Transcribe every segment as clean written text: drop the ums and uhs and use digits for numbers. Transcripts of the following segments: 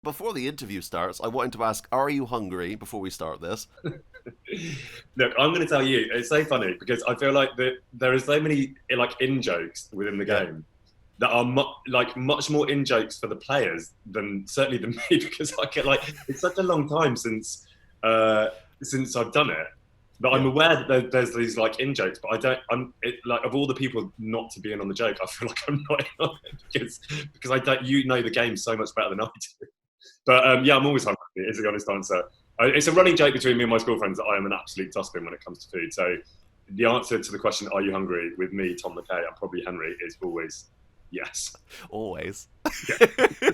Before the interview starts, I wanted to ask, are you hungry before we start this? Look, I'm going to tell you, it's so funny because I feel like there are so many like in jokes within the Yeah. game that are much more in jokes for the players than certainly than me because I get like it's such a long time since I've done it that I'm Yeah. aware that there's these like in jokes, but I don't. Like of all the people not to be in on the joke, I feel like I'm not in on it because I don't. You know the game so much better than I do. But yeah, I'm always hungry, is the honest answer. It's a running joke between me and my school friends that I am an absolute dustbin when it comes to food. So the answer to the question, are you hungry, with me, Tom Mckay, and probably Henry, is always yes. Always. Yeah.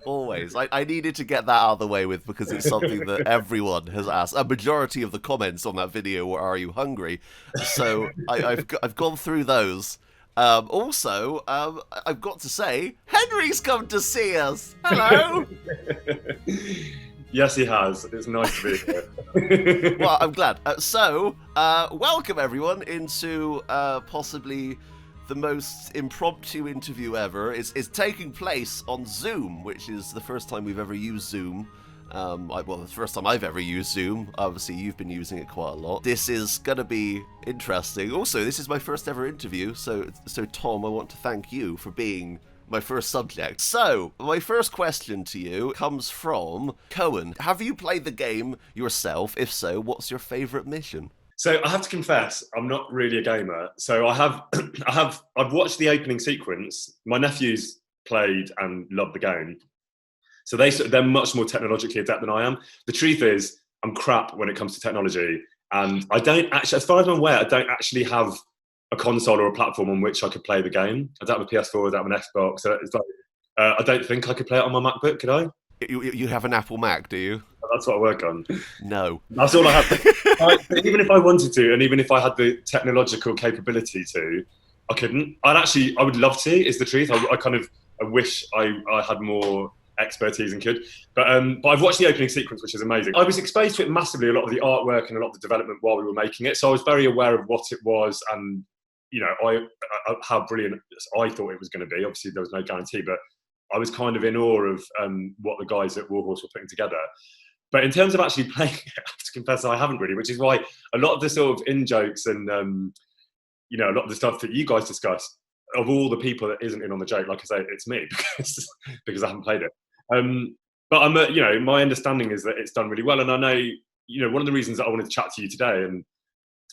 Always. I needed to get that out of the way with because it's something that everyone has asked. A majority of the comments on that video were, "Are you hungry?" So I've gone through those. I've got to say, Henry's come to see us. Hello. Yes, he has. It's nice to be here. Well, I'm glad. Welcome everyone into possibly the most impromptu interview ever. It's taking place on Zoom, which is the first time we've ever used Zoom. The first time I've ever used Zoom. Obviously, you've been using it quite a lot. This is gonna be interesting. Also, this is my first ever interview, so Tom, I want to thank you for being my first subject. So, my first question to you comes from Cohen. Have you played the game yourself? If so, what's your favourite mission? So I have to confess, I'm not really a gamer. So I've watched the opening sequence. My nephews played and loved the game. So they're much more technologically adept than I am. The truth is, I'm crap when it comes to technology. And I don't actually, as far as I'm aware, I don't actually have a console or a platform on which I could play the game. I don't have a PS4, I don't have an Xbox. So it's like, I don't think I could play it on my MacBook, could I? You have an Apple Mac, do you? That's what I work on. No. That's all I have. Even if I wanted to, and even if I had the technological capability to, I couldn't. I would love to, is the truth. I wish I had more expertise and could. But I've watched the opening sequence, which is amazing. I was exposed to it massively, a lot of the artwork and a lot of the development while we were making it. So I was very aware of what it was and, how brilliant I thought it was going to be. Obviously, there was no guarantee, but I was kind of in awe of what the guys at Warhorse were putting together. But in terms of actually playing it, I have to confess I haven't really, which is why a lot of the sort of in-jokes and, a lot of the stuff that you guys discuss, of all the people that isn't in on the joke, like I say, it's me because I haven't played it. But my understanding is that it's done really well. And I know, one of the reasons that I wanted to chat to you today and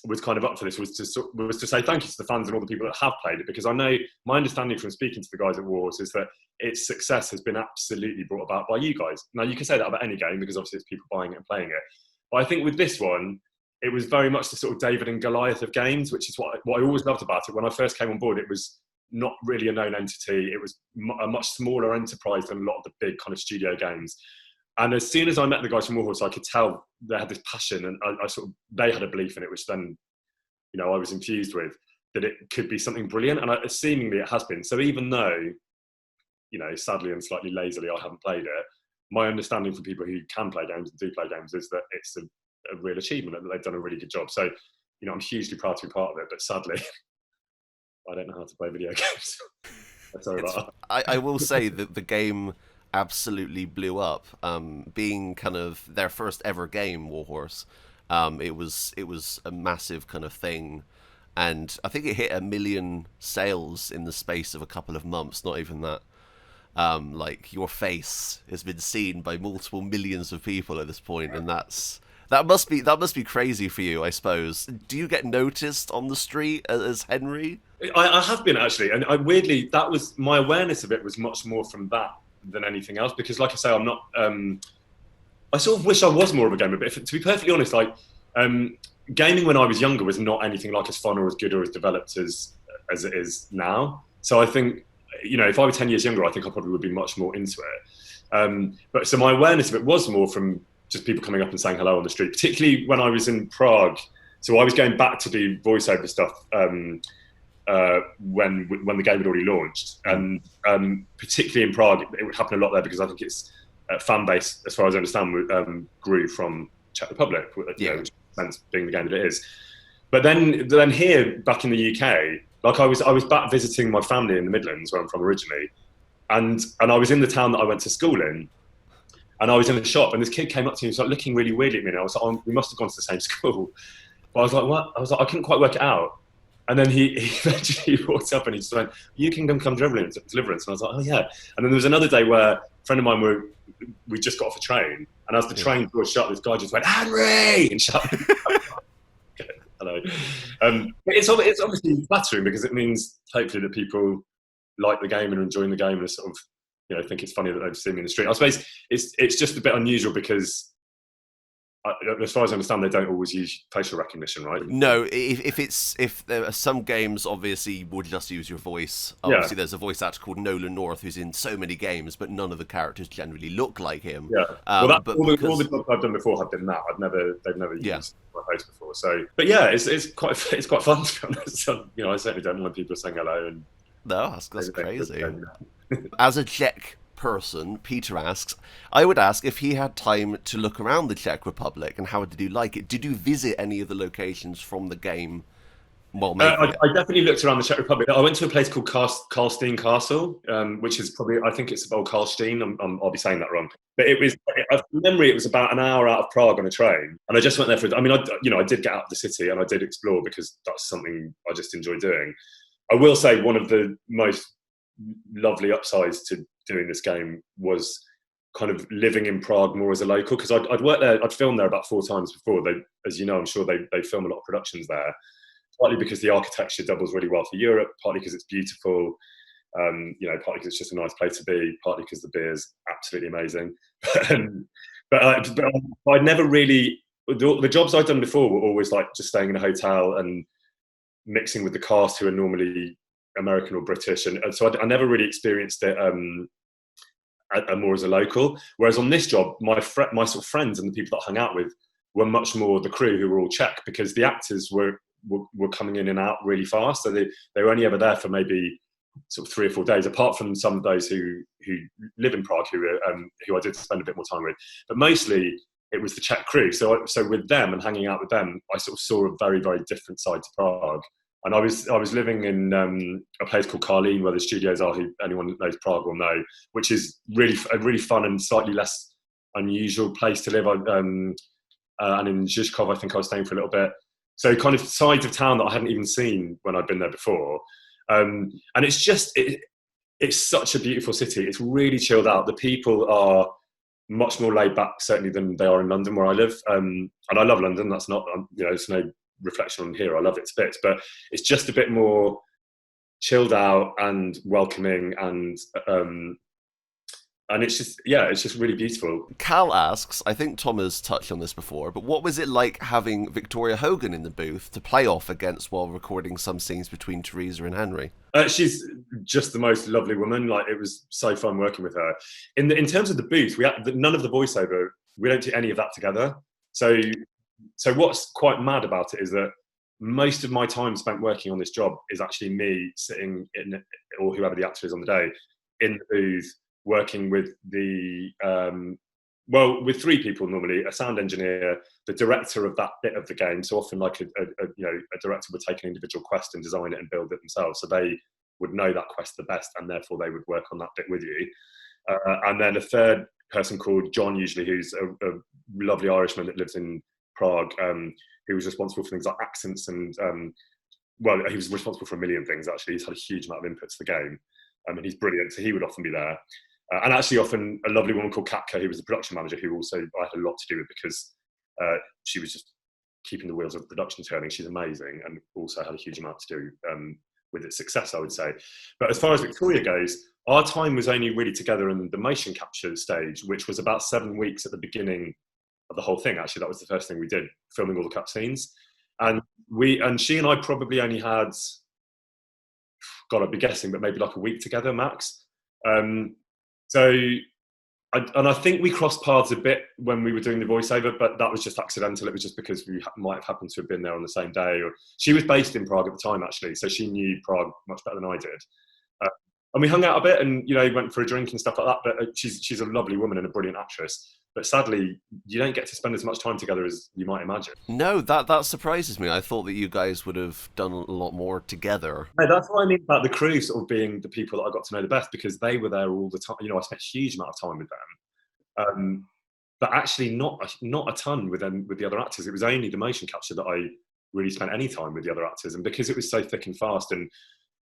was kind of up for this was to say thank you to the fans and all the people that have played it, because I know my understanding from speaking to the guys at Warhorse is that its success has been absolutely brought about by you guys. Now, you can say that about any game because obviously it's people buying it and playing it. But I think with this one, it was very much the sort of David and Goliath of games, which is what I always loved about it. When I first came on board, it was not really a known entity. It was a much smaller enterprise than a lot of the big kind of studio games. And as soon as I met the guys from Warhorse, I could tell they had this passion, and they had a belief in it, which then, I was infused with, that it could be something brilliant. And seemingly it has been. So even though, sadly and slightly lazily, I haven't played it, my understanding from people who can play games and do play games is that it's a real achievement and that they've done a really good job. So, I'm hugely proud to be part of it, but sadly, I don't know how to play video games. Sorry about that. I will say that the game absolutely blew up. Being kind of their first ever game, Warhorse, it was a massive kind of thing, and I think it hit 1 million sales in the space of a couple of months. Not even that. Like, your face has been seen by multiple millions of people at this point, and that must be crazy for you, I suppose. Do you get noticed on the street as Henry? I have been, actually, and weirdly, that was my awareness of it was much more from that than anything else, because like I say, I'm not I sort of wish I was more of a gamer, but to be perfectly honest, like gaming when I was younger was not anything like as fun or as good or as developed as it is now. So I think, if I were 10 years younger, I think I probably would be much more into it. But so my awareness of it was more from just people coming up and saying hello on the street, particularly when I was in Prague. So I was going back to do voiceover stuff when the game had already launched, and particularly in Prague, it would happen a lot there because I think its fan base, as far as I understand, grew from Czech Republic, which sense being the game that it is. But then here, back in the UK, like I was back visiting my family in the Midlands, where I'm from originally, and I was in the town that I went to school in, and I was in a shop, and this kid came up to me and was like looking really weirdly at me, and I was like, oh, we must have gone to the same school. But I was like, what? I was like, I couldn't quite work it out. And then he eventually walked up and he just went, you can come Deliverance. And I was like, oh yeah. And then there was another day where a friend of mine we just got off a train, and as the train door shut, this guy just went, Henry! And shut. Hello. It's obviously flattering because it means hopefully that people like the game and are enjoying the game and sort of, you know, think it's funny that they've seen me in the street. I suppose it's just a bit unusual because, as far as I understand, they don't always use facial recognition, right? No, if there are some games, obviously, would just use your voice. Obviously, there's a voice actor called Nolan North who's in so many games, but none of the characters generally look like him. Yeah, well, all the jobs I've done before have been that. They've never used my face before. So, but yeah, it's quite fun to be honest. So, you know, I certainly don't mind people saying hello and. No, that's crazy. As a Czech person, Peter asks, I would ask if he had time to look around the Czech Republic and how did you like it? Did you visit any of the locations from the game while making it? I definitely looked around the Czech Republic. I went to a place called Karlstein Castle, which is probably, I think it's old Karlstein. I'll be saying that wrong. But from memory, it was about an hour out of Prague on a train. And I just went there I did get out of the city and I did explore because that's something I just enjoy doing. I will say one of the most lovely upsides to doing this game was kind of living in Prague more as a local, because I'd worked there, I'd filmed there about 4 times before. As you know, I'm sure they film a lot of productions there, partly because the architecture doubles really well for Europe, partly because it's beautiful, partly because it's just a nice place to be, partly because the beer's absolutely amazing. but I'd never really, the jobs I'd done before were always like just staying in a hotel and mixing with the cast who are normally American or British, and so I never really experienced it more as a local. Whereas on this job, my sort of friends and the people that I hung out with were much more the crew who were all Czech, because the actors were coming in and out really fast. So they were only ever there for maybe sort of 3 or 4 days, apart from some of those who live in Prague, who I did spend a bit more time with. But mostly it was the Czech crew. So with them and hanging out with them, I sort of saw a very, very different side to Prague. And I was living in a place called Karlín, where the studios are, who anyone that knows Prague will know, which is a really fun and slightly less unusual place to live. And in Žižkov, I think I was staying for a little bit. So kind of sides of town that I hadn't even seen when I'd been there before. And it's just, it's such a beautiful city. It's really chilled out. The people are much more laid back, certainly, than they are in London, where I live. And I love London. That's not, it's no reflection on here. I love it to bits, but it's just a bit more chilled out and welcoming, and it's just really beautiful. Cal asks, I think Tom has touched on this before, but what was it like having Victoria Hogan in the booth to play off against while recording some scenes between Teresa and Henry? She's just the most lovely woman. Like, it was so fun working with her. In terms of the booth, none of the voiceover, we don't do any of that together. So what's quite mad about it is that most of my time spent working on this job is actually me sitting in, or whoever the actor is on the day, in the booth, working with with 3 people normally: a sound engineer, the director of that bit of the game. So often, like a director would take an individual quest and design it and build it themselves, so they would know that quest the best, and therefore they would work on that bit with you. And then a third person called John, usually, who's a lovely Irishman that lives in Prague, who was responsible for things like accents and he was responsible for a million things, actually. He's had a huge amount of input to the game, and he's brilliant, so he would often be there. And actually often a lovely woman called Katka, who was the production manager, who also I had a lot to do with, because she was just keeping the wheels of the production turning. She's amazing, and also had a huge amount to do with its success, I would say. But as far as Victoria goes, our time was only really together in the motion capture stage, which was about 7 weeks at the beginning of the whole thing. Actually, that was the first thing we did, filming all the cutscenes. And she and I probably only had, God, I'd be guessing, but maybe like a week together max. I think we crossed paths a bit when we were doing the voiceover, but that was just accidental. It was just because we might have happened to have been there on the same day. Or she was based in Prague at the time, actually, so she knew Prague much better than I did. And we hung out a bit and, went for a drink and stuff like that. But she's a lovely woman and a brilliant actress. But sadly, you don't get to spend as much time together as you might imagine. No, that surprises me. I thought that you guys would have done a lot more together. No, that's what I mean about the crew sort of being the people that I got to know the best, because they were there all the time. I spent a huge amount of time with them. But actually not a ton with the other actors. It was only the motion capture that I really spent any time with the other actors. And because it was so thick and fast, and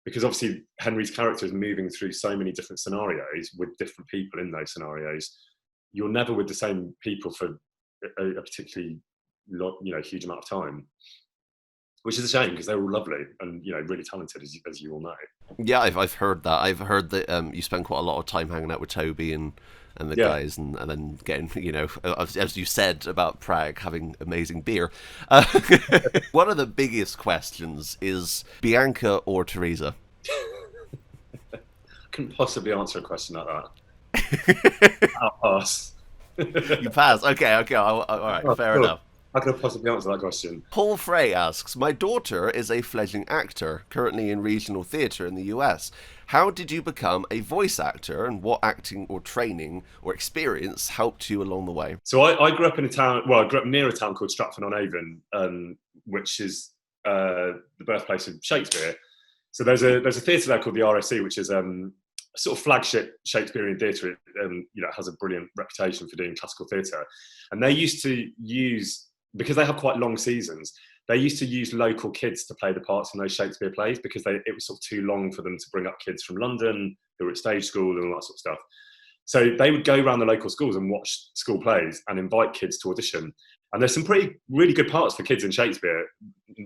because obviously Henry's character is moving through so many different scenarios with different people in those scenarios, you're never with the same people for a particularly huge amount of time, which is a shame because they're all lovely and really talented, as you all know. Yeah, I've heard that. I've heard that you spend quite a lot of time hanging out with Toby and the guys, and then getting, as you said about Prague, having amazing beer. One of the biggest questions is Bianca or Teresa? I couldn't possibly answer a question like that. I'll pass. You pass? Okay, all right, fair enough. How could I possibly answer that question? Paul Frey asks, my daughter is a fledgling actor, currently in regional theatre in the US. How did you become a voice actor, and what acting or training or experience helped you along the way? So I grew up in I grew up near a town called Stratford-on-Avon, which is the birthplace of Shakespeare. So there's a theatre there called the RSC, which is a sort of flagship Shakespearean theatre. It has a brilliant reputation for doing classical theatre. And they used to use, because they have quite long seasons, they used to use local kids to play the parts in those Shakespeare plays, because it was sort of too long for them to bring up kids from London who were at stage school and all that sort of stuff. So they would go around the local schools and watch school plays and invite kids to audition. And there's some really good parts for kids in Shakespeare,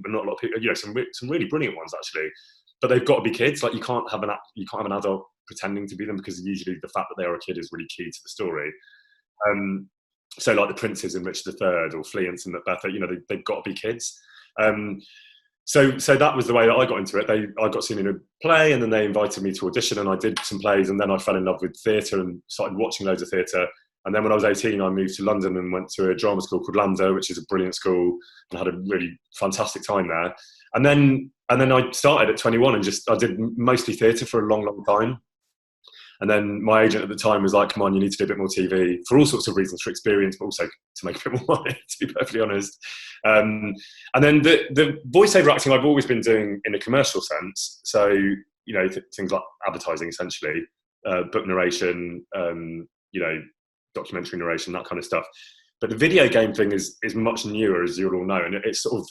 but not a lot of people. Some really brilliant ones actually. But they've got to be kids. Like you can't have an adult pretending to be them, because usually the fact that they are a kid is really key to the story. So like the princes in Richard III or Fleance and Macbeth, they've got to be kids. So that was the way that I got into it. I got seen in a play, and then they invited me to audition, and I did some plays, and then I fell in love with theatre and started watching loads of theatre. And then when I was 18, I moved to London and went to a drama school called LAMDA, which is a brilliant school, and had a really fantastic time there. And then I started at 21 and I did mostly theatre for a long, long time. And then my agent at the time was like, come on, you need to do a bit more TV, for all sorts of reasons, for experience, but also to make a bit more money, to be perfectly honest. And then the voiceover acting I've always been doing in a commercial sense. So, things like advertising, essentially, book narration, documentary narration, that kind of stuff. But the video game thing is much newer, as you'll all know, and it's sort of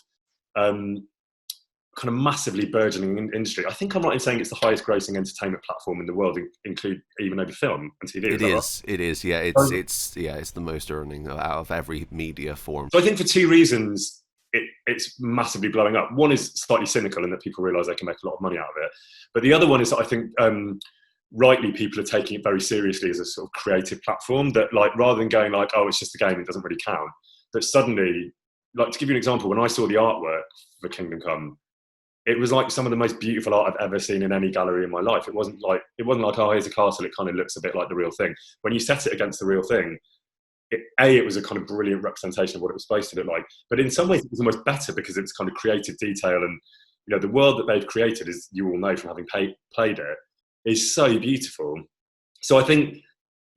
kind of massively burgeoning industry. I think I'm right in saying it's the highest grossing entertainment platform in the world, include even over film and TV. It is. Yeah, it's the most earning out of every media form. So I think for two reasons, it's massively blowing up. One is slightly cynical in that people realise they can make a lot of money out of it. But the other one is that I think rightly people are taking it very seriously as a sort of creative platform, that like rather than going like, oh, it's just a game, it doesn't really count. That suddenly, like to give you an example, when I saw the artwork for Kingdom Come, it was like some of the most beautiful art I've ever seen in any gallery in my life. It wasn't like, oh, here's a castle, it kind of looks a bit like the real thing. When you set it against the real thing, it was a kind of brilliant representation of what it was supposed to look like. But in some ways, it was almost better because it's kind of creative detail, and the world that they've created, as you all know from having played it, is so beautiful. So I think,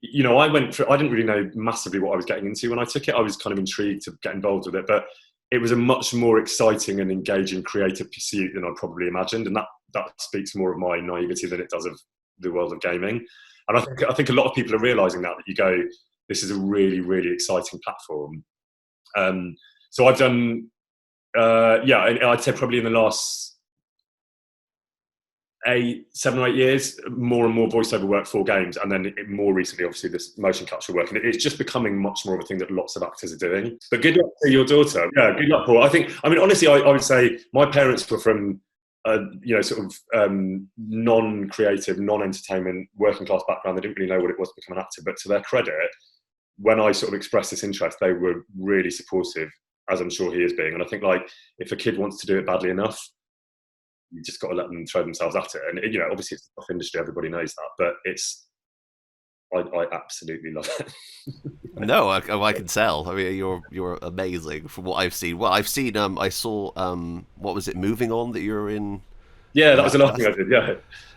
I didn't really know massively what I was getting into when I took it. I was kind of intrigued to get involved with it, but it was a much more exciting and engaging creative pursuit than I probably imagined, and that speaks more of my naivety than it does of the world of gaming. And I think a lot of people are realising that you go, this is a really, really exciting platform. So I've done, I'd say probably in the last 7 or 8 years, more and more voiceover work for games, and then more recently, obviously, this motion capture work, and it's just becoming much more of a thing that lots of actors are doing. But good luck to your daughter. Yeah, good luck, Paul. Honestly, I would say my parents were from non-creative, non-entertainment, working class background. They didn't really know what it was to become an actor, but to their credit, when I sort of expressed this interest, they were really supportive, as I'm sure he is being. And I think, like, if a kid wants to do it badly enough, you just got to let them throw themselves at it. And obviously it's a tough industry, everybody knows that, but I absolutely love it. No, I can tell. I mean, you're amazing from what I've seen. Well, I've seen. I saw. What was it? Moving On, that you're in. Yeah, that was another thing I did. Yeah.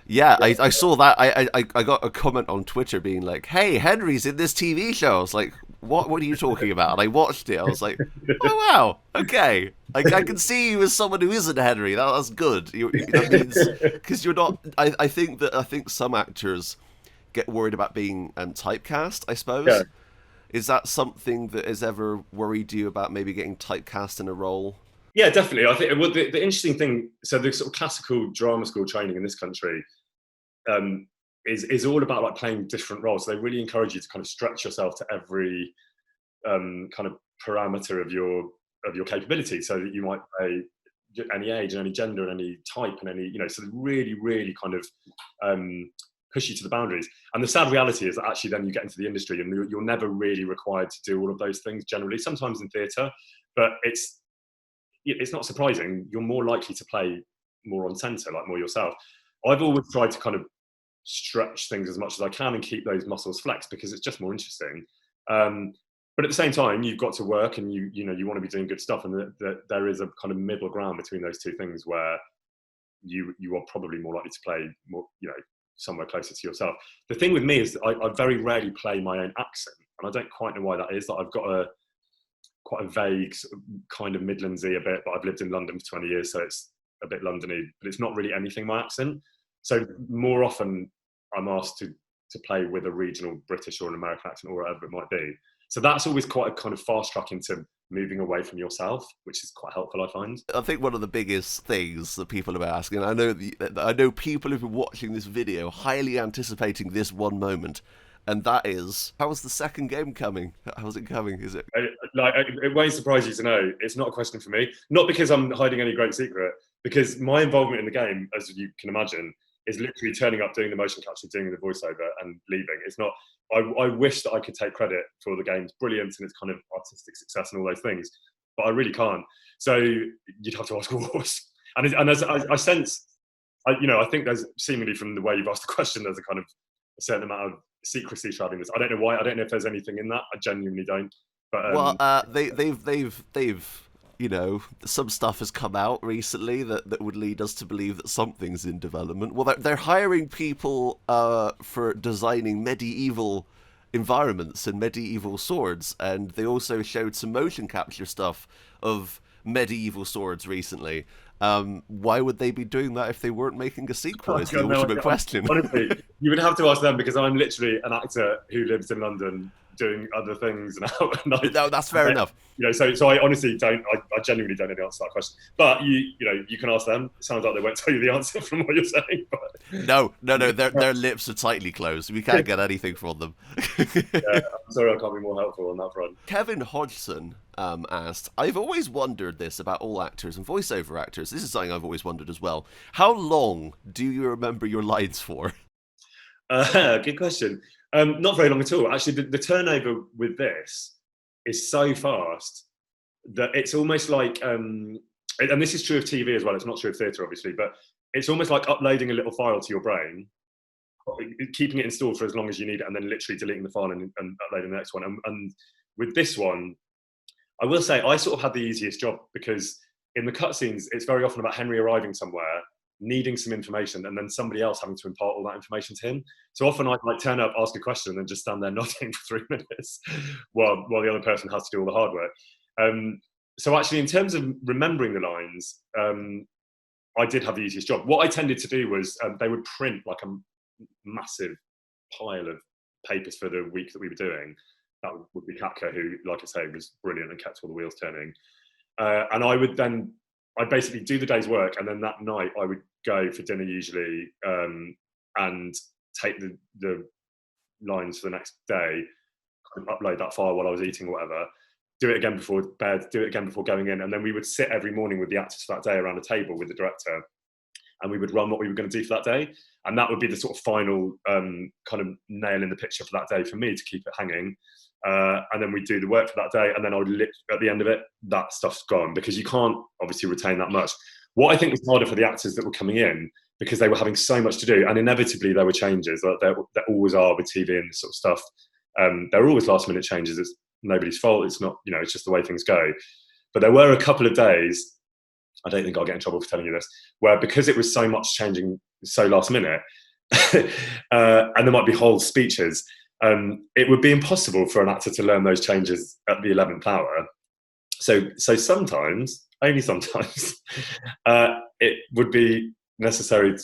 Yeah, I saw that. I got a comment on Twitter being like, "Hey, Henry's in this TV show." I was like, what are you talking about? And I watched it. I was like, oh wow, okay. I can see you as someone who isn't Henry. That's good. That means because you're not. I think some actors get worried about being typecast, I suppose. Yeah. Is that something that has ever worried you about maybe getting typecast in a role? Yeah, definitely. I think the interesting thing, so the sort of classical drama school training in this country is all about like playing different roles. So they really encourage you to kind of stretch yourself to every kind of parameter of your capability, so that you might play any age and any gender and any type and any, so really, really kind of push you to the boundaries. And the sad reality is that actually then you get into the industry and you're never really required to do all of those things generally, sometimes in theatre, but it's not surprising. You're more likely to play more on centre, like more yourself. I've always tried to kind of stretch things as much as I can and keep those muscles flexed because it's just more interesting. But at the same time, you've got to work and you want to be doing good stuff, and there is a kind of middle ground between those two things where you are probably more likely to play more, somewhere closer to yourself. The thing with me is that I very rarely play my own accent, and I don't quite know why that is. That I've got quite a vague kind of Midlandsy a bit, but I've lived in London for 20 years, so it's a bit Londony, but it's not really anything my accent. So more often I'm asked to play with a regional British or an American accent or whatever it might be. So that's always quite a kind of fast track into moving away from yourself, which is quite helpful, I find. I think one of the biggest things that people have been asking, and I know people who've been watching this video highly anticipating this one moment, and that is, how's the second game coming? How's it coming? Is it it won't surprise you to know it's not a question for me. Not because I'm hiding any great secret, because my involvement in the game, as you can imagine, is literally turning up, doing the motion capture, doing the voiceover, and leaving. It's not. I wish that I could take credit for the game's brilliance and its kind of artistic success and all those things, but I really can't. So you'd have to ask Wars. And as I sense, I think there's seemingly from the way you've asked the question, there's a kind of a certain amount of secrecy shrouding this. I don't know why. I don't know if there's anything in that. I genuinely don't. But well, they've some stuff has come out recently that would lead us to believe that something's in development. Well, they're hiring people for designing medieval environments and medieval swords, and they also showed some motion capture stuff of medieval swords recently. Why would they be doing that if they weren't making a sequel? Is the ultimate question. Honestly, you would have to ask them, because I'm literally an actor who lives in London doing other things now. No, that's fair enough. So I honestly don't. I genuinely don't know the answer to that question. But you can ask them. It sounds like they won't tell you the answer from what you're saying. But no. Their lips are tightly closed. We can't get anything from them. Yeah, I'm sorry, I can't be more helpful on that front. Kevin Hodgson asked, I've always wondered this about all actors and voiceover actors. This is something I've always wondered as well. How long do you remember your lines for? Good question. Not very long at all. Actually, the turnover with this is so fast that it's almost like, and this is true of TV as well, it's not true of theatre obviously, but it's almost like uploading a little file to your brain, keeping it installed for as long as you need it, and then literally deleting the file and uploading the next one. And with this one, I will say I sort of had the easiest job, because in the cutscenes, it's very often about Henry arriving somewhere, needing some information, and then somebody else having to impart all that information to him. So often I'd like turn up, ask a question, and then just stand there nodding for 3 minutes while the other person has to do all the hard work. So actually, in terms of remembering the lines, I did have the easiest job. What I tended to do was they would print like a massive pile of papers for the week that we were doing. That would be Kapka, who, like I say, was brilliant and kept all the wheels turning. And I'd basically do the day's work, and then that night I would go for dinner usually, and take the lines for the next day, upload that file while I was eating or whatever, do it again before bed, do it again before going in, and then we would sit every morning with the actors for that day around a table with the director, and we would run what we were going to do for that day, and that would be the sort of final kind of nail in the picture for that day for me to keep it hanging. And then we do the work for that day, and then I would at the end of it, that stuff's gone, because you can't obviously retain that much. What I think was harder for the actors that were coming in, because they were having so much to do, and inevitably there were changes. There always are with TV and this sort of stuff. There are always last minute changes. It's nobody's fault. It's not, it's just the way things go. But there were a couple of days, I don't think I'll get in trouble for telling you this, where because it was so much changing so last minute, and there might be whole speeches, it would be impossible for an actor to learn those changes at the 11th hour. So sometimes, only sometimes, it would be necessary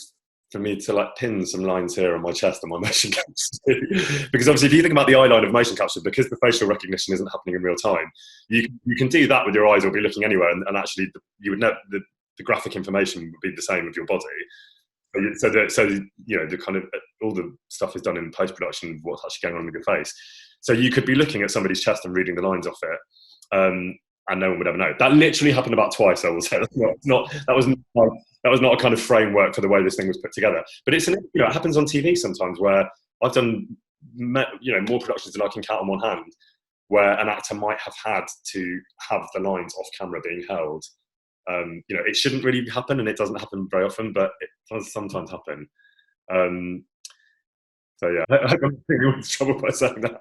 for me to like pin some lines here on my chest and my motion capture. Because obviously, if you think about the eye line of motion capture, because the facial recognition isn't happening in real time, you can do that with your eyes or be looking anywhere, and actually you would know the graphic information would be the same with your body. So the kind of all the stuff is done in post production of what's actually going on with your face. So you could be looking at somebody's chest and reading the lines off it, and no one would ever know. That literally happened about twice. I will say that was not a kind of framework for the way this thing was put together. But it happens on TV sometimes, where I've done more productions than I can count on one hand, where an actor might have had to have the lines off camera being held. It shouldn't really happen, and it doesn't happen very often, but it does sometimes happen. So yeah, I hope I'm getting in trouble by saying that.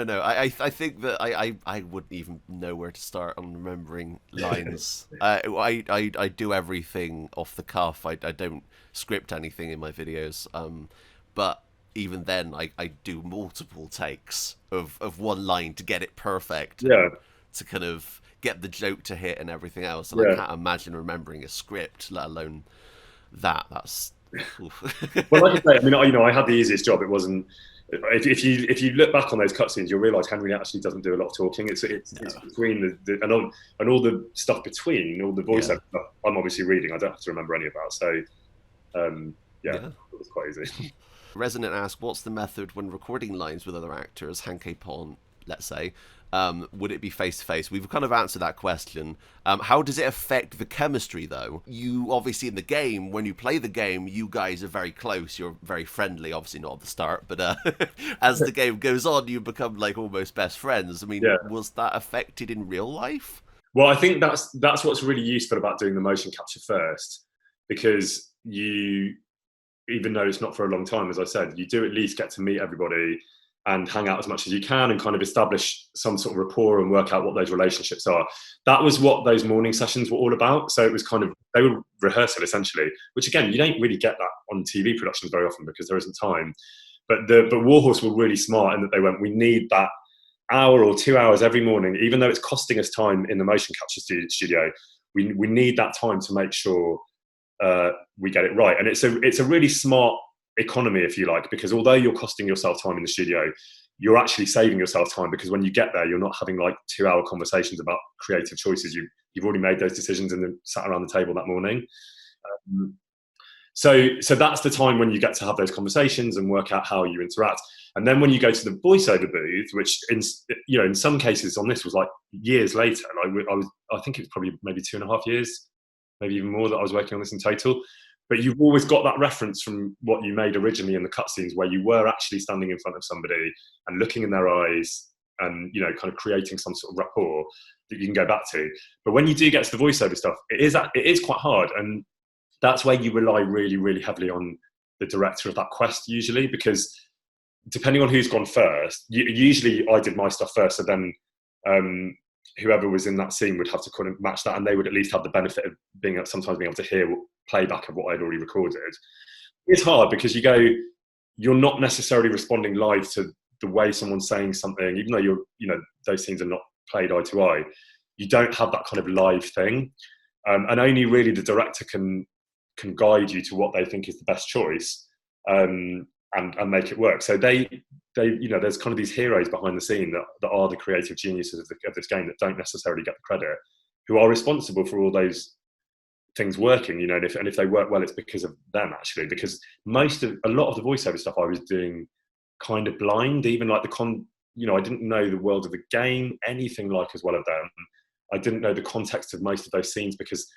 No. I think that I wouldn't even know where to start on remembering lines. I do everything off the cuff. I don't script anything in my videos. But even then, I do multiple takes of one line to get it perfect. Yeah. To kind of get the joke to hit and everything else. And I can't imagine remembering a script, let alone that. That's well, like I say, I had the easiest job. It wasn't. If you look back on those cutscenes, you'll realise Henry actually doesn't do a lot of talking. It's between and all the stuff between all the voiceover stuff. I'm obviously reading. I don't have to remember any of that. So it was quite easy. Resonant asks, what's the method when recording lines with other actors, Mckay Pon, let's say? Would it be face-to-face? We've kind of answered that question. How does it affect the chemistry, though? You, obviously, in the game, when you play the game, you guys are very close. You're very friendly, obviously not at the start, but as the game goes on, you become, like, almost best friends. I mean, was that affected in real life? Well, I think that's what's really useful about doing the motion capture first, because you, even though it's not for a long time, as I said, you do at least get to meet everybody and hang out as much as you can and kind of establish some sort of rapport and work out what those relationships are. That was what those morning sessions were all about. So it was kind of, they were rehearsal essentially, which again, you don't really get that on TV productions very often because there isn't time. But Warhorse were really smart in that they went, we need that hour or 2 hours every morning, even though it's costing us time in the motion capture studio, we need that time to make sure we get it right. And it's a really smart economy, if you like, because although you're costing yourself time in the studio, you're actually saving yourself time, because when you get there, you're not having like 2 hour conversations about creative choices. You've already made those decisions and then sat around the table that morning. So that's the time when you get to have those conversations and work out how you interact. And then when you go to the voiceover booth, which in some cases on this was like years later, I think it was probably maybe 2.5 years, maybe even more, that I was working on this in total. But you've always got that reference from what you made originally in the cutscenes, where you were actually standing in front of somebody and looking in their eyes and, kind of creating some sort of rapport that you can go back to. But when you do get to the voiceover stuff, it is quite hard. And that's where you rely really, really heavily on the director of that quest, usually, because depending on who's gone first, usually I did my stuff first. So then whoever was in that scene would have to kind of match that, and they would at least have the benefit of sometimes being able to hear playback of what I'd already recorded. It's hard because you're not necessarily responding live to the way someone's saying something, even though those scenes are not played eye to eye. You don't have that kind of live thing, and only really the director can guide you to what they think is the best choice, and make it work. So they there's kind of these heroes behind the scene that are the creative geniuses of this game that don't necessarily get the credit, who are responsible for all those things working, and if they work well, it's because of them, actually, because a lot of the voiceover stuff I was doing kind of blind, even like I didn't know the world of the game anything like as well as them. I didn't know the context of most of those scenes, because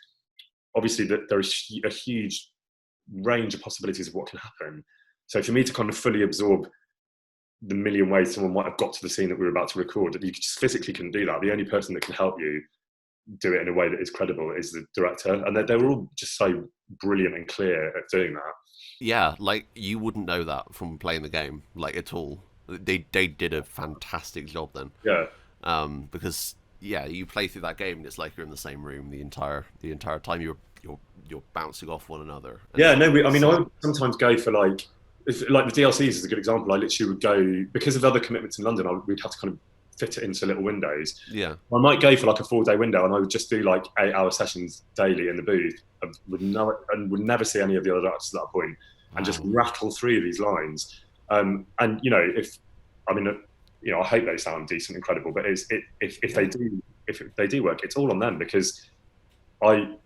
obviously there is a huge range of possibilities of what can happen. So for me to kind of fully absorb the million ways someone might have got to the scene that we were about to record, that you just physically couldn't do that. The only person that can help you do it in a way that is credible is the director, and they were all just so brilliant and clear at doing that. Yeah, like you wouldn't know that from playing the game, like at all. They did a fantastic job then. Yeah. Because you play through that game and it's like you're in the same room the entire time. You're bouncing off one another. Yeah, no, I would sometimes go for like like the DLCs is a good example. I literally would go, because of other commitments in London, we'd have to kind of fit it into little windows. Yeah. I might go for like a 4-day window, and I would just do like 8-hour sessions daily in the booth, and would never see any of the other actors at that point, and just rattle through these lines. And you know, I hope they sound decent, incredible, but if they do work, it's all on them, because a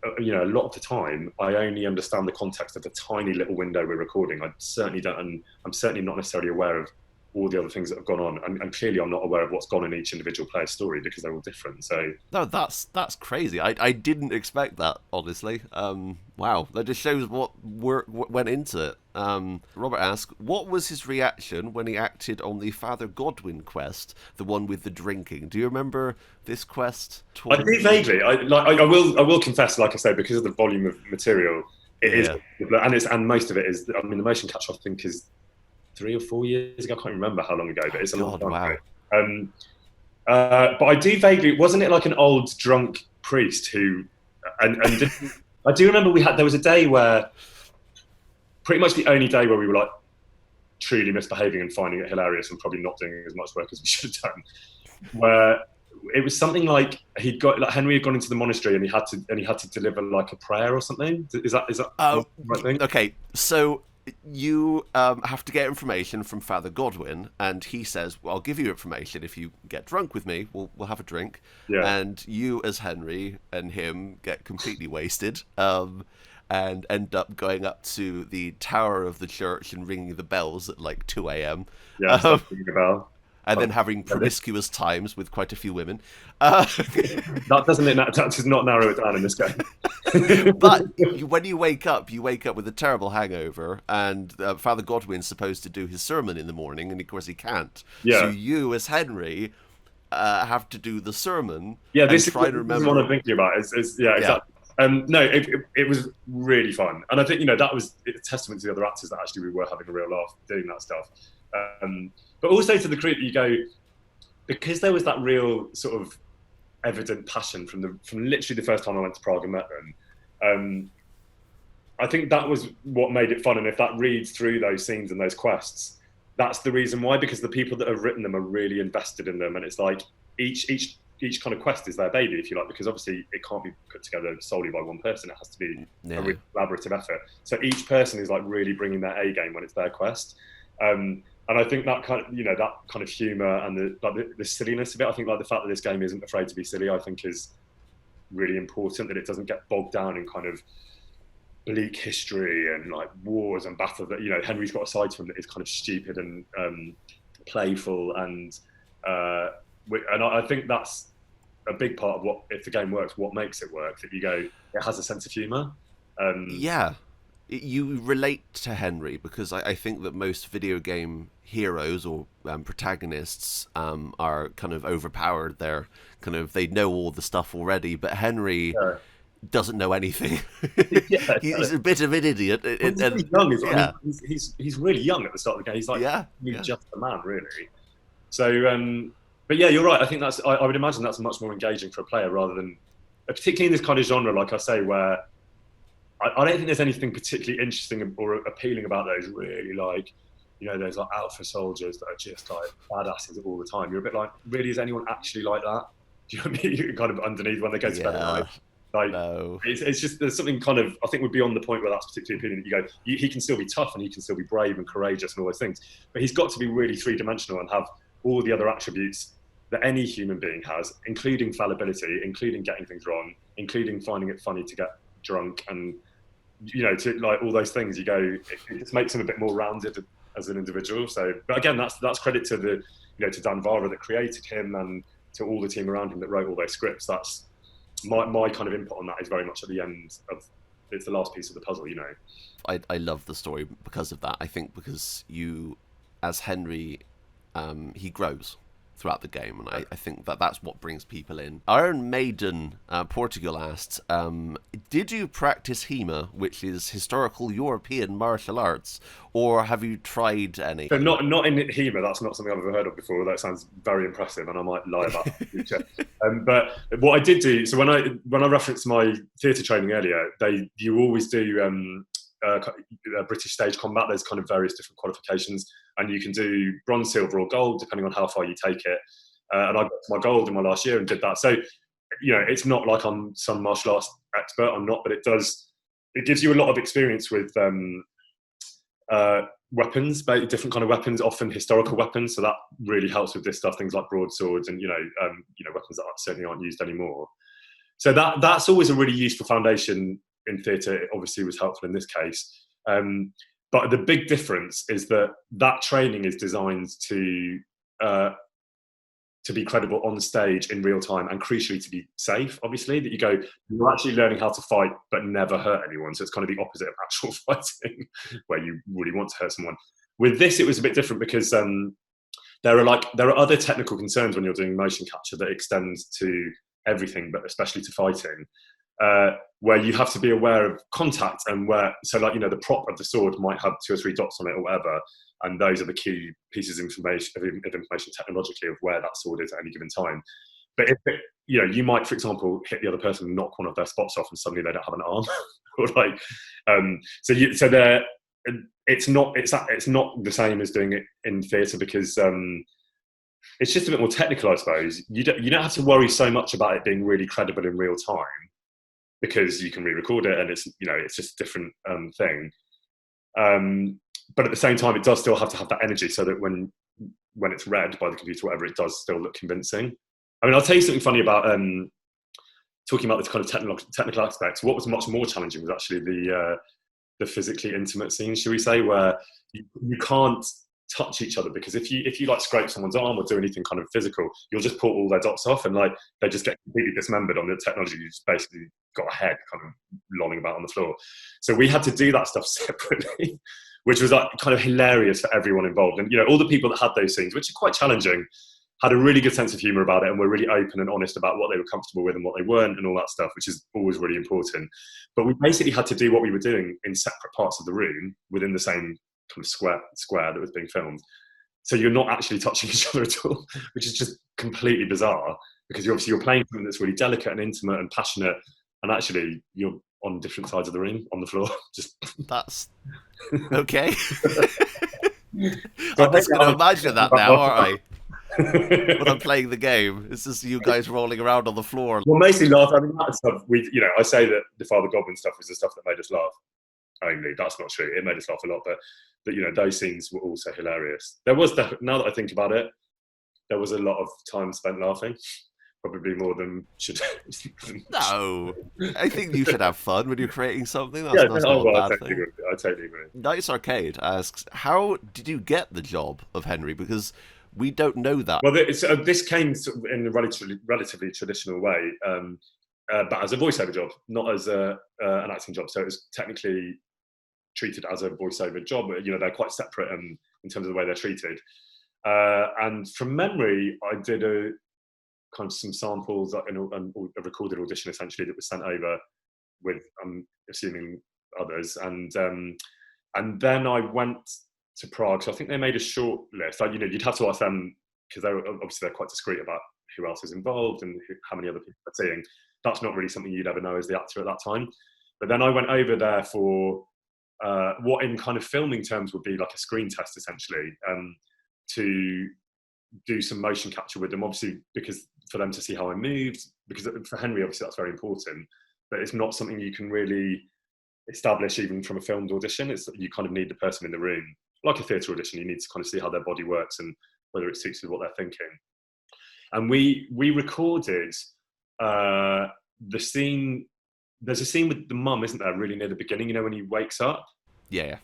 lot of the time I only understand the context of the tiny little window we're recording. I certainly don't, and I'm certainly not necessarily aware of all the other things that have gone on, and clearly I'm not aware of what's gone in each individual player's story, because they're all different. So no, that's crazy. I didn't expect that, honestly. Wow, that just shows what work went into it. Robert asks, what was his reaction when he acted on the Father Godwin quest, the one with the drinking? Do you remember this quest? I do vaguely. I will confess, like I said, because of the volume of material, it is, and most of it is. I mean, the motion capture I think is 3 or 4 years ago. I can't remember how long ago, but it's a long time ago. But I do vaguely, wasn't it like an old drunk priest who, and I do remember there was a day where, pretty much the only day where we were like truly misbehaving and finding it hilarious and probably not doing as much work as we should have done, where it was something like Henry had gone into the monastery and he had to deliver like a prayer or something. Is that the right thing? Okay, so you have to get information from Father Godwin, and he says, well, I'll give you information if you get drunk with me. We'll have a drink. Yeah. And you, as Henry, and him get completely wasted, and end up going up to the tower of the church and ringing the bells at like 2 a.m. Yeah, ringing a bell. And then having promiscuous times with quite a few women. That does not narrow it down in this game. But when you wake up with a terrible hangover, and Father Godwin's supposed to do his sermon in the morning, and of course he can't. Yeah. So you, as Henry, have to do the sermon. Yeah, this is what I'm thinking about. Exactly. No, it was really fun, and I think that was a testament to the other actors that actually we were having a real laugh doing that stuff. But also to the crew that you go, because there was that real sort of evident passion from literally the first time I went to Prague and met them. I think that was what made it fun, and if that reads through those scenes and those quests, that's the reason why. Because the people that have written them are really invested in them, and it's like each kind of quest is their baby, if you like, because obviously it can't be put together solely by one person. It has to be a really collaborative effort. So each person is like really bringing their A game when it's their quest. And I think that kind of humour and the silliness of it, I think like the fact that this game isn't afraid to be silly, I think is really important, that it doesn't get bogged down in kind of bleak history and like wars and battles. That Henry's got a side to him that is kind of stupid and playful, and I think that's a big part of what, if the game works, what makes it work, that you go, it has a sense of humour. You relate to Henry, because I think that most video game heroes or protagonists are kind of overpowered. They know all the stuff already, but Henry doesn't know anything. He's a bit of an idiot. He's really young at the start of the game. He's like just a man, really. So, but yeah, you're right. I think I would imagine that's much more engaging for a player, rather than, particularly in this kind of genre, like I say, where I don't think there's anything particularly interesting or appealing about those, really, like, those like alpha soldiers that are just like badasses all the time. You're a bit like, really, is anyone actually like that? Do you know what I mean? You're kind of underneath when they go to bed at night. Like, no. It's just, there's something kind of, I think we're beyond the point where that's particularly appealing, that you go, he can still be tough and he can still be brave and courageous and all those things, but he's got to be really three-dimensional and have all the other attributes that any human being has, including fallibility, including getting things wrong, including finding it funny to get drunk, and to like all those things. You go, it just makes him a bit more rounded as an individual. So, but again, that's credit to to Dan Vara that created him, and to all the team around him that wrote all those scripts. That's my kind of input on that, is very much at the end of, it's the last piece of the puzzle. I love the story because of that. I think because you, as Henry, he grows throughout the game, and I think that's what brings people in. Iron Maiden Portugal asked, did you practice HEMA, which is historical European martial arts, or have you tried any? So not in HEMA. That's not something I've ever heard of before. That sounds very impressive, and I might lie about that in the future. But what I did do, so when I referenced my theatre training earlier, you always do British stage combat. There's kind of various different qualifications, and you can do bronze, silver, or gold depending on how far you take it. And I got to my gold in my last year and did that. So, it's not like I'm some martial arts expert. I'm not, but it gives you a lot of experience with weapons, different kind of weapons, often historical weapons. So that really helps with this stuff. Things like broadswords and weapons that certainly aren't used anymore. So that's always a really useful foundation in theatre. It obviously was helpful in this case. But the big difference is that training is designed to be credible on stage in real time, and crucially to be safe, obviously, that you're actually learning how to fight but never hurt anyone. So it's kind of the opposite of actual fighting where you really want to hurt someone. With this, it was a bit different because there are other technical concerns when you're doing motion capture that extends to everything, but especially to fighting, where you have to be aware of contact and the prop of the sword might have 2 or 3 dots on it or whatever, and those are the key pieces of information technologically of where that sword is at any given time. But if you might, for example, hit the other person and knock one of their spots off, and suddenly they don't have an arm, it's not the same as doing it in theatre because it's just a bit more technical, I suppose. You don't have to worry so much about it being really credible in real time because you can re-record it, and it's just a different thing. But at the same time, it does still have to have that energy so that when it's read by the computer, whatever, it does still look convincing. I mean, I'll tell you something funny about talking about this kind of technical aspects. What was much more challenging was actually the physically intimate scenes, shall we say, where you can't touch each other, because if you like scrape someone's arm or do anything kind of physical, you'll just pull all their dots off, and they just get completely dismembered on the technology. You just basically got a head kind of lolling about on the floor. So we had to do that stuff separately, which was kind of hilarious for everyone involved. And all the people that had those scenes, which are quite challenging, had a really good sense of humour about it, and were really open and honest about what they were comfortable with and what they weren't, and all that stuff, which is always really important. But we basically had to do what we were doing in separate parts of the room within the same kind of square that was being filmed. So you're not actually touching each other at all, which is just completely bizarre, because you're playing something that's really delicate and intimate and passionate, and actually you're on different sides of the room on the floor. That's okay. I'm just going to imagine that now, aren't I? When I'm playing the game, it's just you guys rolling around on the floor. Well, mostly laugh. I mean, that stuff. I say that the Father Godwin stuff was the stuff that made us laugh. Only that's not true. It made us laugh a lot, but those scenes were also hilarious. Now that I think about it, there was a lot of time spent laughing. Probably more than should. No, I think you should have fun when you're creating something. That's not a bad thing. I totally agree. Nice Arcade asks, how did you get the job of Henry? Because we don't know that. Well, this came in a relatively traditional way, but as a voiceover job, not as an acting job. So it was technically treated as a voiceover job. They're quite separate in terms of the way they're treated. And from memory, I did a kind of some samples and a recorded audition essentially that was sent over with, I'm assuming, others, and then I went to Prague. So I think they made a short list. You'd have to ask them, because they're quite discreet about who else is involved and how many other people are seeing. That's not really something you'd ever know as the actor at that time. But then I went over there for what in kind of filming terms would be like a screen test essentially, to do some motion capture with them, obviously, because for them to see how I moved, because for Henry, obviously, that's very important, but it's not something you can really establish even from a filmed audition. It's that you kind of need the person in the room. Like a theatre audition, you need to kind of see how their body works and whether it suits with what they're thinking. And we recorded the scene. There's a scene with the mum, isn't there, really near the beginning, when he wakes up? Yeah.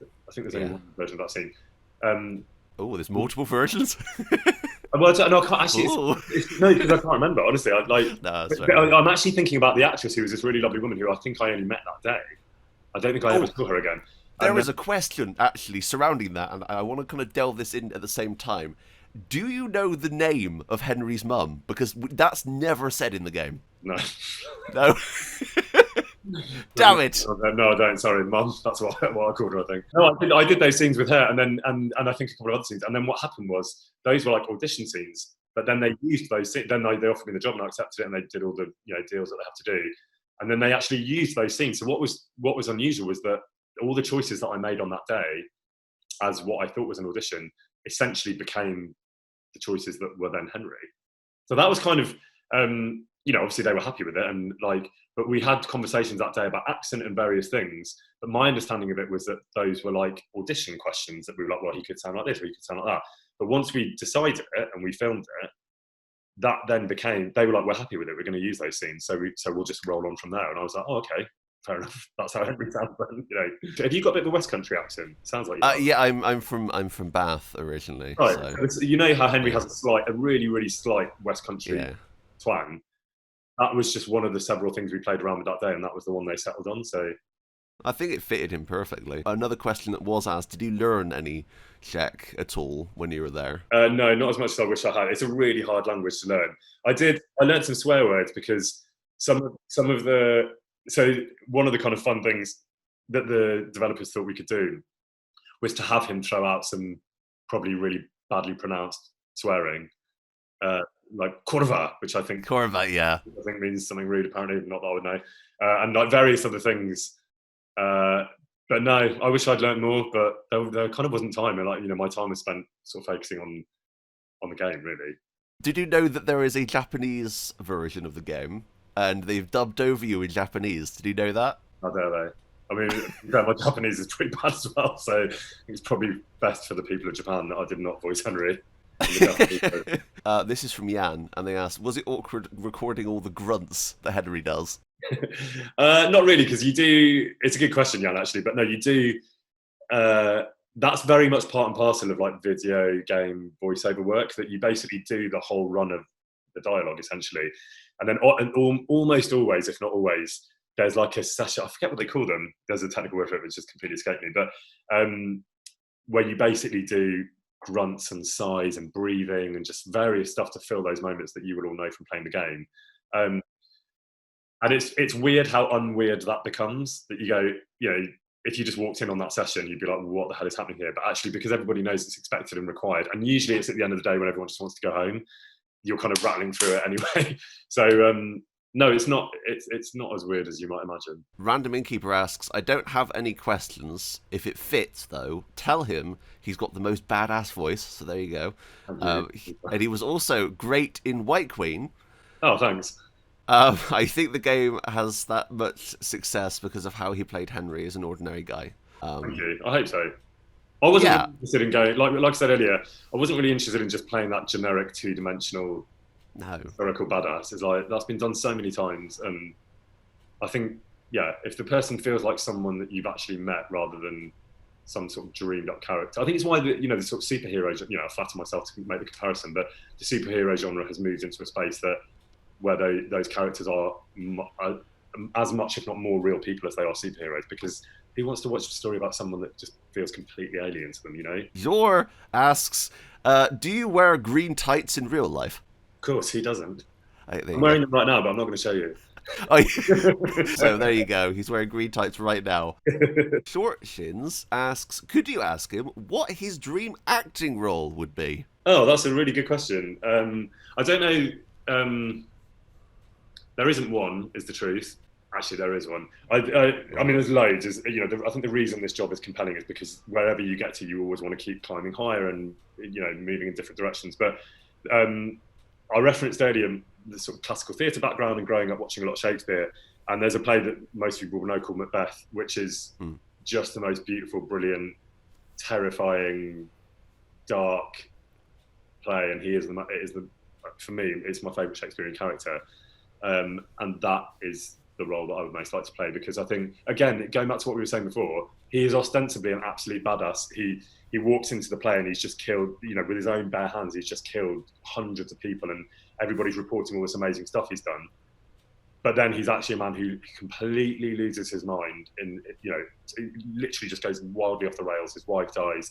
I think there's only one version of that scene. There's multiple versions? Well, no, I can't actually. No, because I can't remember, honestly. I'm actually thinking about the actress who was this really lovely woman who I think I only met that day. I don't think I ever saw her again. There is a question, actually, surrounding that, and I want to kind of delve this in at the same time. Do you know the name of Henry's mum? Because that's never said in the game. No. No? Damn it! No, I don't. Sorry, Mum. That's what I called her, I think. No, I did those scenes with her, and then and I think a couple of other scenes. And then what happened was those were like audition scenes. But then they used those scenes. Then they offered me the job, and I accepted it, and they did all the deals that they have to do. And then they actually used those scenes. So what was unusual was that all the choices that I made on that day as what I thought was an audition essentially became the choices that were then Henry. So that was kind of, obviously they were happy with it, and but we had conversations that day about accent and various things. But my understanding of it was that those were like audition questions that we were like, well, he could sound like this, or he could sound like that. But once we decided it and we filmed it, that then became, they were like, we're happy with it, we're going to use those scenes, so we'll just roll on from there. And I was like, oh, okay, fair enough. That's how Henry sounds. Have you got a bit of a West Country accent? Sounds like you yeah, I'm from Bath originally. Right. So. You know how Henry has a really, really slight West Country twang. That was just one of the several things we played around with that day, and that was the one they settled on. So I think it fitted him perfectly. Another question that was asked: did you learn any Czech at all when you were there? No, not as much as I wish I had. It's a really hard language to learn. I learned some swear words because some of the. So one of the kind of fun things that the developers thought we could do was to have him throw out some probably really badly pronounced swearing, like kurva, which I think means something rude. Apparently, not that I would know, and like various other things. But no, I wish I'd learned more. But there kind of wasn't time, and my time was spent sort of focusing on the game, really. Did you know that there is a Japanese version of the game, and they've dubbed over you in Japanese? Did you know that? How dare they? I mean, my Japanese is pretty bad as well, so it's probably best for the people of Japan that I did not voice Henry. This is from Jan, and they asked, was it awkward recording all the grunts that Henry does? Not really, because you do. It's a good question, Jan, actually, but no, you do. That's very much part and parcel of like video game voiceover work, that you basically do the whole run of the dialogue essentially, and then almost always, if not always, there's like a session. I forget what they call them. There's a technical word for it, which just completely escaped me. But where you basically do grunts and sighs and breathing and just various stuff to fill those moments that you will all know from playing the game. And it's weird how unweird that becomes. That you go, if you just walked in on that session, you'd be like, what the hell is happening here? But actually, because everybody knows it's expected and required, and usually it's at the end of the day when everyone just wants to go home, you're kind of rattling through it anyway. So no, it's not. It's not as weird as you might imagine. Random Innkeeper asks, I don't have any questions. If it fits, though, tell him he's got the most badass voice. So there you go. And he was also great in White Queen. Oh, thanks. I think the game has that much success because of how he played Henry as an ordinary guy. Thank you. I hope so. I wasn't really interested in going, like I said earlier, I wasn't really interested in just playing that generic two-dimensional historical badass. It's like, that's been done so many times, and I think, if the person feels like someone that you've actually met rather than some sort of dreamed up character. I think it's why the sort of superhero, I flatter myself to make the comparison, but the superhero genre has moved into a space where those characters are as much, if not more, real people as they are superheroes, because who wants to watch a story about someone that just feels completely alien to them, Yor asks, do you wear green tights in real life? Of course, he doesn't. I'm wearing them right now, but I'm not going to show you. So there you go. He's wearing green tights right now. Short Shins asks, could you ask him what his dream acting role would be? Oh, that's a really good question. I don't know. There isn't one, is the truth. Actually, there is one. I mean, there's loads. I think the reason this job is compelling is because wherever you get to, you always want to keep climbing higher and moving in different directions. But I referenced earlier the sort of classical theatre background and growing up watching a lot of Shakespeare. And there's a play that most people will know called Macbeth, which is just the most beautiful, brilliant, terrifying, dark play. And for me, it's my favourite Shakespearean character. And that is the role that I would most like to play, because I think, again, going back to what we were saying before, he is ostensibly an absolute badass. He walks into the play and he's just killed, with his own bare hands, he's just killed hundreds of people, and everybody's reporting all this amazing stuff he's done. But then he's actually a man who completely loses his mind, and he literally just goes wildly off the rails. His wife dies.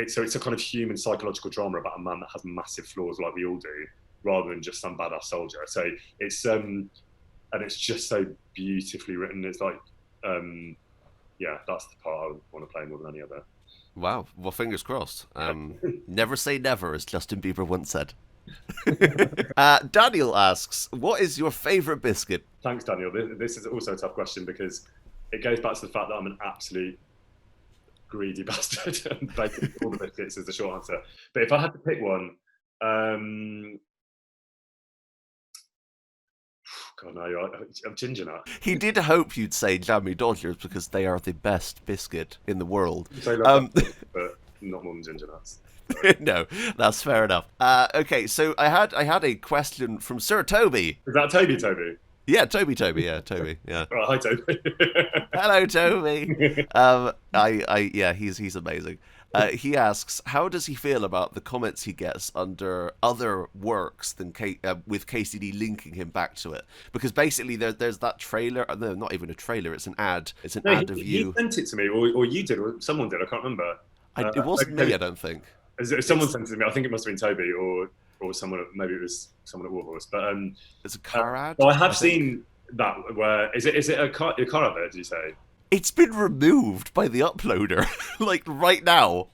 So it's a kind of human psychological drama about a man that has massive flaws, like we all do, rather than just some badass soldier. So it's and it's just so beautifully written. It's like, that's the part I would want to play more than any other. Wow. Well, fingers crossed. Never say never, as Justin Bieber once said. Daniel asks, what is your favourite biscuit? Thanks, Daniel. This is also a tough question, because it goes back to the fact that I'm an absolute greedy bastard, and basically all the biscuits is the short answer. But if I had to pick one, God no, I'm ginger nut. He did hope you'd say Jammy Dodgers because they are the best biscuit in the world. So love that, but not more than ginger nuts. No, that's fair enough. Okay, so I had a question from Sir Toby. Is that Toby? Yeah, Toby. Yeah, Toby. Yeah. Oh, hi, Toby. Hello, Toby. Yeah, he's amazing. He asks, how does he feel about the comments he gets under other works than with KCD linking him back to it? Because basically, there's that trailer. No, not even a trailer. It's an ad. It's an ad of you. He sent it to me, or you did, or someone did. I can't remember. It wasn't me, I don't think. Someone sent it to me. I think it must have been Toby or someone. Maybe it was someone at Warhorse. But it's a car ad. Well, I have seen that. Where is it? A car advert? Did you say? It's been removed by the uploader, like right now.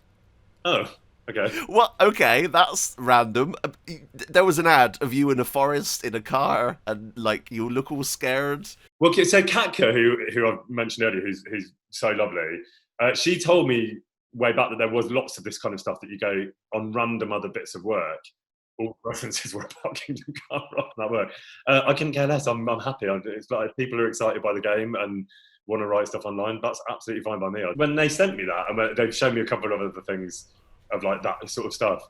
Oh, okay. Well, okay, that's random. There was an ad of you in a forest in a car, and like you look all scared. Well, okay, so Katka, who I mentioned earlier, who's so lovely, she told me way back that there was lots of this kind of stuff that you go on random other bits of work. All references were about Kingdom Come Rock and that work. I couldn't care less. I'm happy. It's like if people are excited by the game and want to write stuff online, that's absolutely fine by me. When they sent me that, and they've shown me a couple of other things of like that sort of stuff,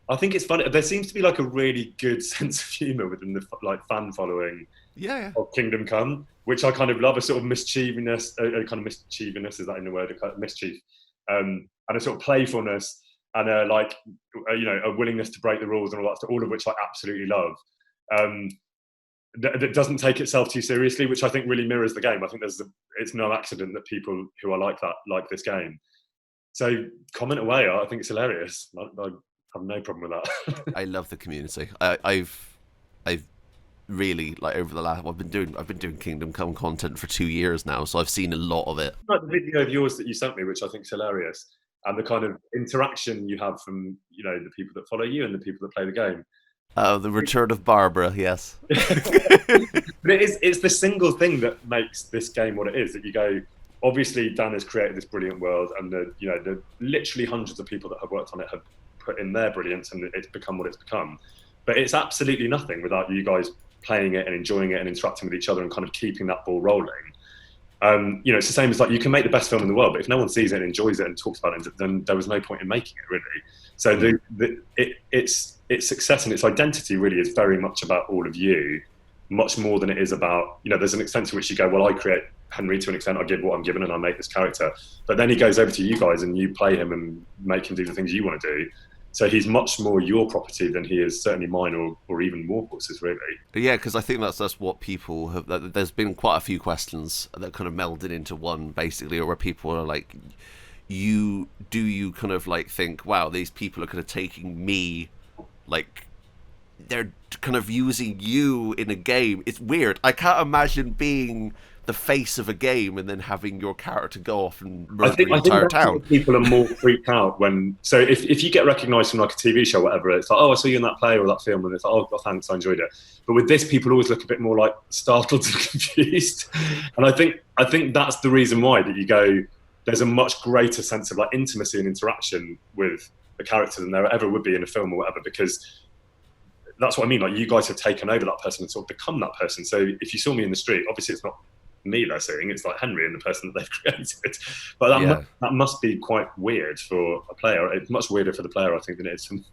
I think it's funny. There seems to be like a really good sense of humour within the like fan following of Kingdom Come, which I kind of love. A sort of mischievousness, is that in the word? Mischief, and a sort of playfulness, and a willingness to break the rules and all that stuff, all of which I absolutely love. That doesn't take itself too seriously, which I think really mirrors the game. I think it's no accident that people who are like that like this game. So comment away. I think it's hilarious. I have no problem with that. I love the community. I've really, like, over the last, I've been doing Kingdom Come content for 2 years now, so I've seen a lot of it. Like the video of yours that you sent me, which I think is hilarious, and the kind of interaction you have from the people that follow you and the people that play the game. The return of Barbara, yes. But it's the single thing that makes this game what it is. That you go, obviously Dan has created this brilliant world, and the literally hundreds of people that have worked on it have put in their brilliance, and it's become what it's become. But it's absolutely nothing without you guys playing it and enjoying it and interacting with each other and kind of keeping that ball rolling. It's the same as like you can make the best film in the world, but if no one sees it and enjoys it and talks about it, then there was no point in making it, really. So its success and its identity really is very much about all of you, much more than it is about, there's an extent to which you go, well, I create Henry to an extent, I give what I'm given and I make this character. But then he goes over to you guys and you play him and make him do the things you want to do. So he's much more your property than he is certainly mine or even Warhorse's, really. But yeah, because I think that's what people have. There's been quite a few questions that kind of melded into one, basically, or where people are like, you kind of like think, wow, these people are kind of taking me, like, they're kind of using you in a game. It's weird. I can't imagine being the face of a game and then having your character go off and murder the entire town. People are more freaked out when. So if you get recognised from like a TV show or whatever, it's like, oh, I saw you in that play or that film, and it's like, oh, thanks, I enjoyed it. But with this, people always look a bit more like startled and confused. And I think that's the reason why that you go. There's a much greater sense of like intimacy and interaction with the character than there ever would be in a film or whatever, because that's what I mean. Like, you guys have taken over that person and sort of become that person. So if you saw me in the street, obviously it's not me they're seeing, it's like Henry and the person that they've created. But that must be quite weird for a player. It's much weirder for the player, I think, than it is for me.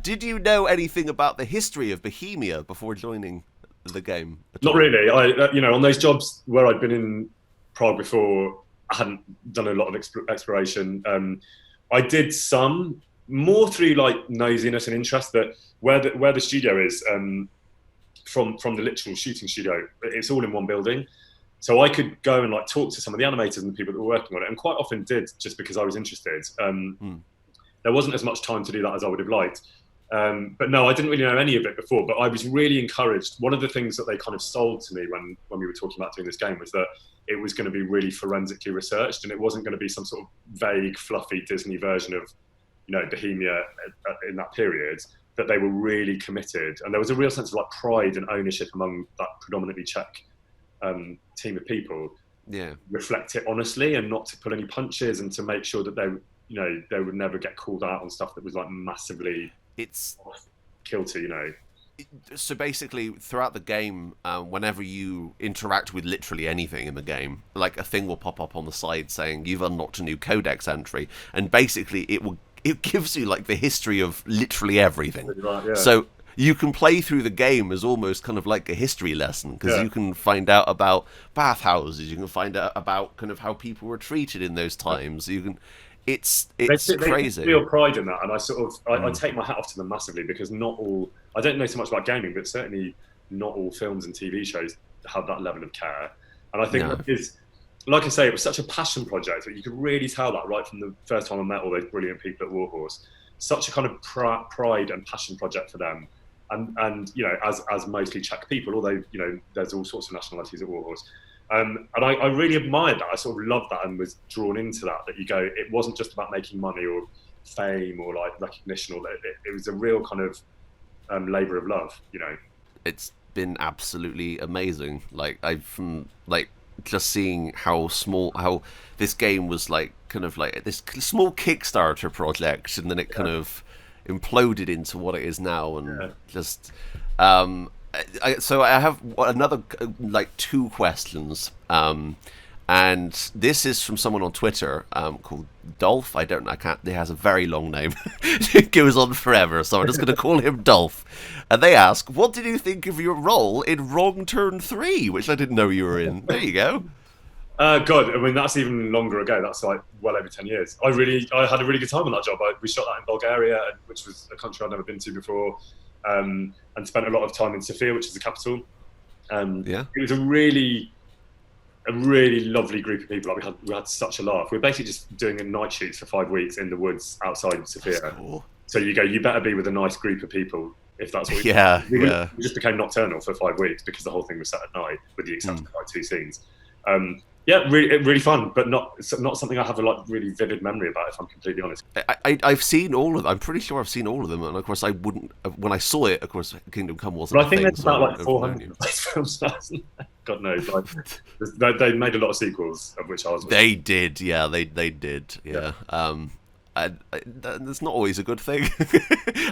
Did you know anything about the history of Bohemia before joining the game? Not really. On those jobs where I'd been in Prague before, I hadn't done a lot of exploration. I did some more through like nosiness and interest, that where the studio is, from the literal shooting studio, it's all in one building. So I could go and like talk to some of the animators and the people that were working on it, and quite often did, just because I was interested. There wasn't as much time to do that as I would have liked. But no, I didn't really know any of it before, but I was really encouraged. One of the things that they kind of sold to me when we were talking about doing this game was that it was going to be really forensically researched, and it wasn't going to be some sort of vague, fluffy Disney version of, Bohemia in that period, that they were really committed. And there was a real sense of like pride and ownership among that predominantly Czech team of people, reflect it honestly and not to pull any punches, and to make sure that they would never get called out on stuff that was like massively kilty, So basically, throughout the game, whenever you interact with literally anything in the game, like a thing will pop up on the side saying you've unlocked a new codex entry, and basically it gives you like the history of literally everything. Right, yeah. So you can play through the game as almost kind of like a history lesson, because you can find out about bathhouses, you can find out about kind of how people were treated in those times. You can. It's crazy. They feel pride in that, and I take my hat off to them massively, because not all, I don't know so much about gaming, but certainly not all films and TV shows have that level of care. And I think that is, like I say, it was such a passion project that you could really tell that right from the first time I met all those brilliant people at Warhorse. Such a kind of pride and passion project for them, and as mostly Czech people, although there's all sorts of nationalities at Warhorse. And I really admired that. I sort of loved that and was drawn into that. That it wasn't just about making money or fame or like recognition, or that it was a real kind of labour of love. It's been absolutely amazing. Like just seeing how this game was like kind of like this small Kickstarter project, and then it kind of imploded into what it is now, and just. So I have another like 2 questions, and this is from someone on Twitter called Dolph. I don't know. He has a very long name. It goes on forever, so I'm just going to call him Dolph. And they ask, "What did you think of your role in Wrong Turn 3?" Which I didn't know you were in. There you go. God, I mean, that's even longer ago. That's like well over 10 years. I had a really good time on that job. We shot that in Bulgaria, which was a country I'd never been to before. And spent a lot of time in Sofia, which is the capital. It was a really lovely group of people. Like we had such a laugh. We were basically just doing a night shoots for 5 weeks in the woods outside Sofia. That's cool. So you better be with a nice group of people if that's what we just became nocturnal for 5 weeks, because the whole thing was set at night, with the exception of like 2 scenes. Really fun, but not something I have a really vivid memory about, if I'm completely honest. I've seen all of them. I'm pretty sure I've seen all of them, and of course I wouldn't. When I saw it, of course, Kingdom Come wasn't. But I think there's about like 400 of those films. God knows. Like, they made a lot of sequels, of which I was. They did, yeah. They did, yeah. And that's not always a good thing.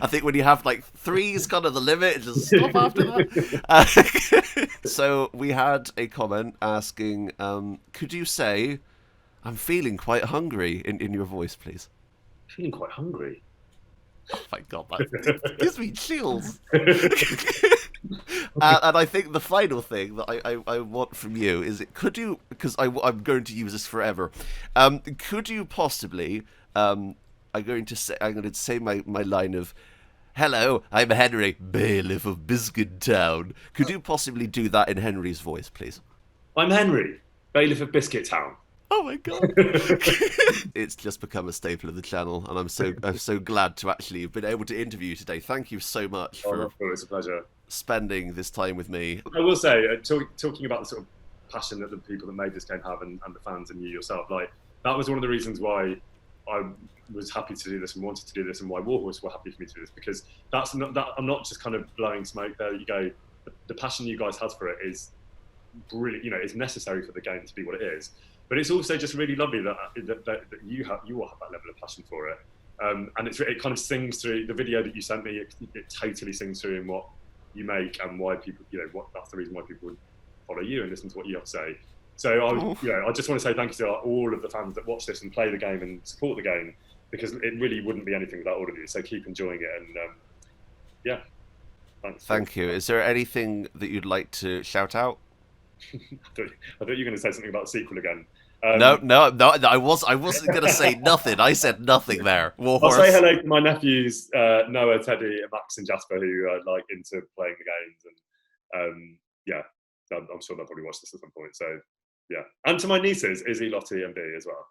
I think when you have like 3 is kind of the limit, just stop after that. So we had a comment asking, could you say, "I'm feeling quite hungry" in your voice, please? Feeling quite hungry? Oh my God, that gives me chills. And I think the final thing that I want from you is, could you, because I'm going to use this forever, could you possibly... I'm going to say my line of, "Hello, I'm Henry, bailiff of Biscuit Town." Could you possibly do that in Henry's voice, please? I'm Henry, bailiff of Biscuit Town. Oh my God! It's just become a staple of the channel, and I'm so glad to actually have been able to interview you today. Thank you so much for it's a pleasure spending this time with me. I will say, talking about the sort of passion that the people that made this game have, and the fans and you yourself, like that was one of the reasons why I was happy to do this and wanted to do this, and why Warhorse were happy for me to do this, because I'm not just kind of blowing smoke. There you go. The passion you guys have for it is brilliant. It's necessary for the game to be what it is. But it's also just really lovely that you all have that level of passion for it, and it kind of sings through the video that you sent me. It totally sings through in what you make, and why people, that's the reason why people would follow you and listen to what you have to say. So I just want to say thank you to all of the fans that watch this and play the game and support the game, because it really wouldn't be anything without all of you. So keep enjoying it, and thanks. Thank you. Is there anything that you'd like to shout out? I thought you were going to say something about the sequel again. No, I wasn't going to say nothing. I said nothing there. Warhorse. I'll say hello to my nephews, Noah, Teddy, Max and Jasper, who are into playing the games, and I'm sure they'll probably watch this at some point. So yeah, and to my nieces, Izzy, Lottie and B as well.